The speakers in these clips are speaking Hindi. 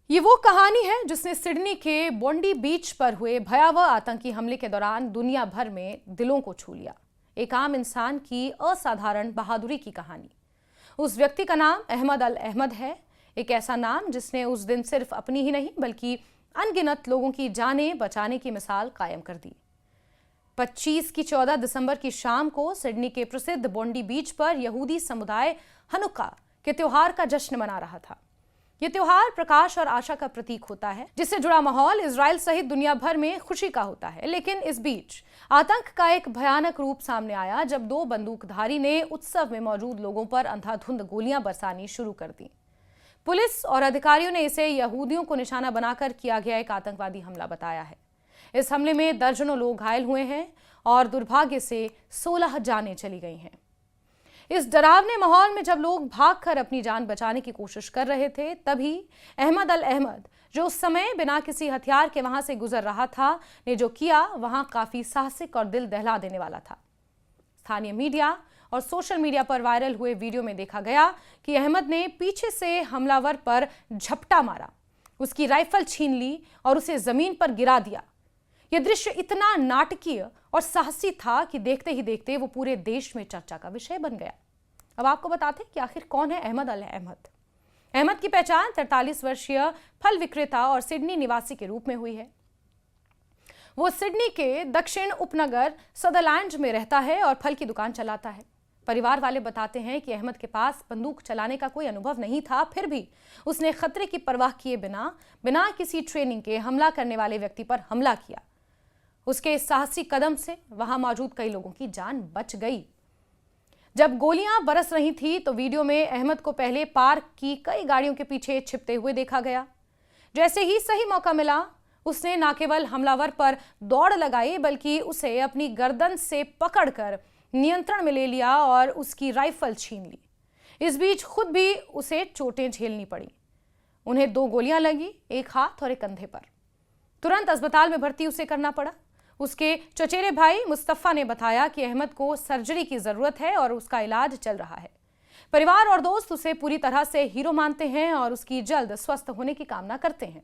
ये वो कहानी है जिसने सिडनी के बोंडी बीच पर हुए भयावह आतंकी हमले के दौरान दुनिया भर में दिलों को छू लिया। एक आम इंसान की असाधारण बहादुरी की कहानी। उस व्यक्ति का नाम अहमद अल अहमद है। एक ऐसा नाम जिसने उस दिन सिर्फ अपनी ही नहीं बल्कि अनगिनत लोगों की जानें बचाने की मिसाल कायम कर दी। 25 की 14 दिसंबर की शाम को सिडनी के प्रसिद्ध बोंडी बीच पर यहूदी समुदाय हनुक्का के त्योहार का जश्न मना रहा था। ये त्योहार प्रकाश और आशा का प्रतीक होता है, जिससे जुड़ा माहौल इजराइल सहित दुनिया भर में खुशी का होता है। लेकिन इस बीच आतंक का एक भयानक रूप सामने आया जब दो बंदूकधारी ने उत्सव में मौजूद लोगों पर अंधाधुंध गोलियां बरसानी शुरू कर दी। पुलिस और अधिकारियों ने इसे यहूदियों को निशाना बनाकर किया गया एक आतंकवादी हमला बताया है। इस हमले में दर्जनों लोग घायल हुए हैं और दुर्भाग्य से 16 जानें चली गई हैं। इस डरावने माहौल में जब लोग भागकर अपनी जान बचाने की कोशिश कर रहे थे, तभी अहमद अल अहमद, जो उस समय बिना किसी हथियार के वहां से गुजर रहा था, ने जो किया वहां काफी साहसिक और दिल दहला देने वाला था। स्थानीय मीडिया और सोशल मीडिया पर वायरल हुए वीडियो में देखा गया कि अहमद ने पीछे से हमलावर पर झपटा मारा, उसकी राइफल छीन ली और उसे जमीन पर गिरा दिया। यह दृश्य इतना नाटकीय और साहसी था कि देखते ही देखते वो पूरे देश में चर्चा का विषय बन गया। अब आपको बताते हैं कि आखिर कौन है अहमद अल अहमद। अहमद की पहचान 43 वर्षीय फल विक्रेता और सिडनी निवासी के रूप में हुई है। वो सिडनी के दक्षिण उपनगर सदरलैंड में रहता है और फल की दुकान चलाता है। परिवार वाले बताते हैं कि अहमद के पास बंदूक चलाने का कोई अनुभव नहीं था, फिर भी उसने खतरे की परवाह किए बिना किसी ट्रेनिंग के हमला करने वाले व्यक्ति पर हमला किया। उसके इस साहसी कदम से वहां मौजूद कई लोगों की जान बच गई। जब गोलियां बरस रही थी तो वीडियो में अहमद को पहले पार्क की कई गाड़ियों के पीछे छिपते हुए देखा गया। जैसे ही सही मौका मिला, उसने न केवल हमलावर पर दौड़ लगाई बल्कि उसे अपनी गर्दन से पकड़कर नियंत्रण में ले लिया और उसकी राइफल छीन ली। इस बीच खुद भी उसे चोटें झेलनी पड़ी। उन्हें 2 गोलियां लगी, एक हाथ और एक कंधे पर। तुरंत अस्पताल में भर्ती उसे करना पड़ा। उसके चचेरे भाई मुस्तफा ने बताया कि अहमद को सर्जरी की जरूरत है और उसका इलाज चल रहा है। परिवार और दोस्त उसे पूरी तरह से हीरो मानते हैं और उसकी जल्द स्वस्थ होने की कामना करते हैं।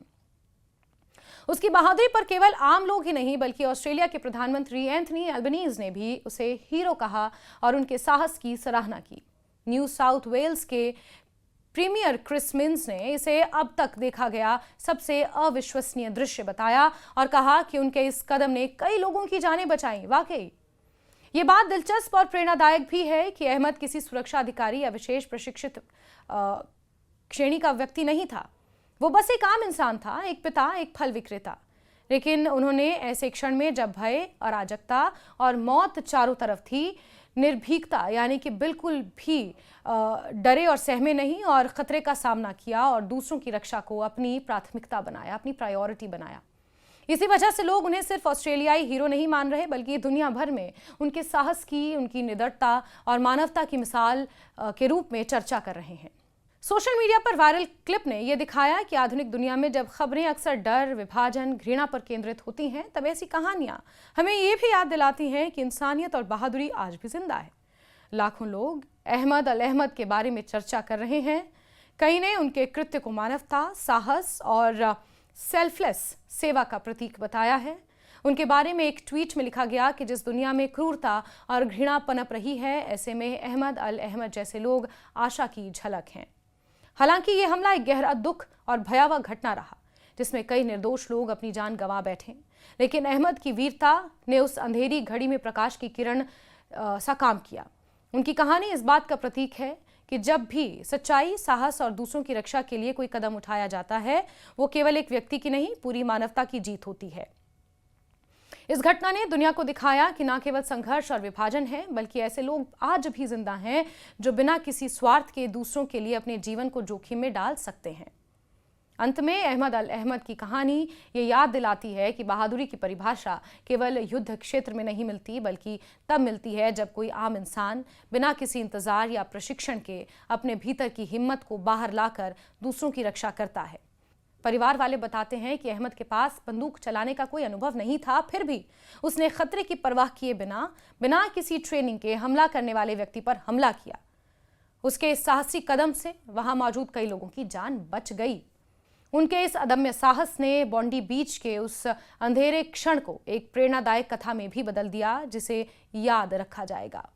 उसकी बहादुरी पर केवल आम लोग ही नहीं बल्कि ऑस्ट्रेलिया के प्रधानमंत्री एंथनी अल्बनीज ने भी उसे हीरो कहा और उनके साहस की सराहना की। न्यू साउथ वेल्स के प्रीमियर क्रिस मिन्स ने इसे अब तक देखा गया सबसे अविश्वसनीय दृश्य बताया और कहा कि उनके इस कदम ने कई लोगों की जानें बचाई। वाकई ये बात दिलचस्प और प्रेरणादायक भी है कि अहमद किसी सुरक्षा अधिकारी या विशेष प्रशिक्षित श्रेणी का व्यक्ति नहीं था। वो बस एक आम इंसान था, एक पिता, एक फल विक्रेता। लेकिन उन्होंने ऐसे क्षण में जब भय, अराजकता और मौत चारों तरफ थी, निर्भीकता यानी कि बिल्कुल भी डरे और सहमे नहीं और खतरे का सामना किया और दूसरों की रक्षा को अपनी प्राथमिकता बनाया, अपनी प्रायोरिटी बनाया। इसी वजह से लोग उन्हें सिर्फ ऑस्ट्रेलियाई हीरो नहीं मान रहे बल्कि दुनिया भर में उनके साहस की, उनकी निडरता और मानवता की मिसाल के रूप में चर्चा कर रहे हैं। सोशल मीडिया पर वायरल क्लिप ने यह दिखाया कि आधुनिक दुनिया में जब खबरें अक्सर डर, विभाजन, घृणा पर केंद्रित होती हैं, तब ऐसी कहानियां हमें ये भी याद दिलाती हैं कि इंसानियत और बहादुरी आज भी जिंदा है। लाखों लोग अहमद अल अहमद के बारे में चर्चा कर रहे हैं। कई ने उनके कृत्य को मानवता, साहस और सेल्फलेस सेवा का प्रतीक बताया है। उनके बारे में एक ट्वीट में लिखा गया कि जिस दुनिया में क्रूरता और घृणा पनप रही है, ऐसे में अहमद अल अहमद जैसे लोग आशा की झलक हैं। हालांकि ये हमला एक गहरा दुख और भयावह घटना रहा जिसमें कई निर्दोष लोग अपनी जान गंवा बैठे, लेकिन अहमद की वीरता ने उस अंधेरी घड़ी में प्रकाश की किरण सा काम किया। उनकी कहानी इस बात का प्रतीक है कि जब भी सच्चाई, साहस और दूसरों की रक्षा के लिए कोई कदम उठाया जाता है, वो केवल एक व्यक्ति की नहीं, पूरी मानवता की जीत होती है। इस घटना ने दुनिया को दिखाया कि न केवल संघर्ष और विभाजन है बल्कि ऐसे लोग आज भी जिंदा हैं जो बिना किसी स्वार्थ के दूसरों के लिए अपने जीवन को जोखिम में डाल सकते हैं। अंत में अहमद अल अहमद की कहानी ये याद दिलाती है कि बहादुरी की परिभाषा केवल युद्ध क्षेत्र में नहीं मिलती बल्कि तब मिलती है जब कोई आम इंसान बिना किसी इंतजार या प्रशिक्षण के अपने भीतर की हिम्मत को बाहर लाकर दूसरों की रक्षा करता है। परिवार वाले बताते हैं कि अहमद के पास बंदूक चलाने का कोई अनुभव नहीं था, फिर भी उसने खतरे की परवाह किए बिना किसी ट्रेनिंग के हमला करने वाले व्यक्ति पर हमला किया। उसके इस साहसी कदम से वहां मौजूद कई लोगों की जान बच गई। उनके इस अदम्य साहस ने बॉन्डी बीच के उस अंधेरे क्षण को एक प्रेरणादायक कथा में भी बदल दिया, जिसे याद रखा जाएगा।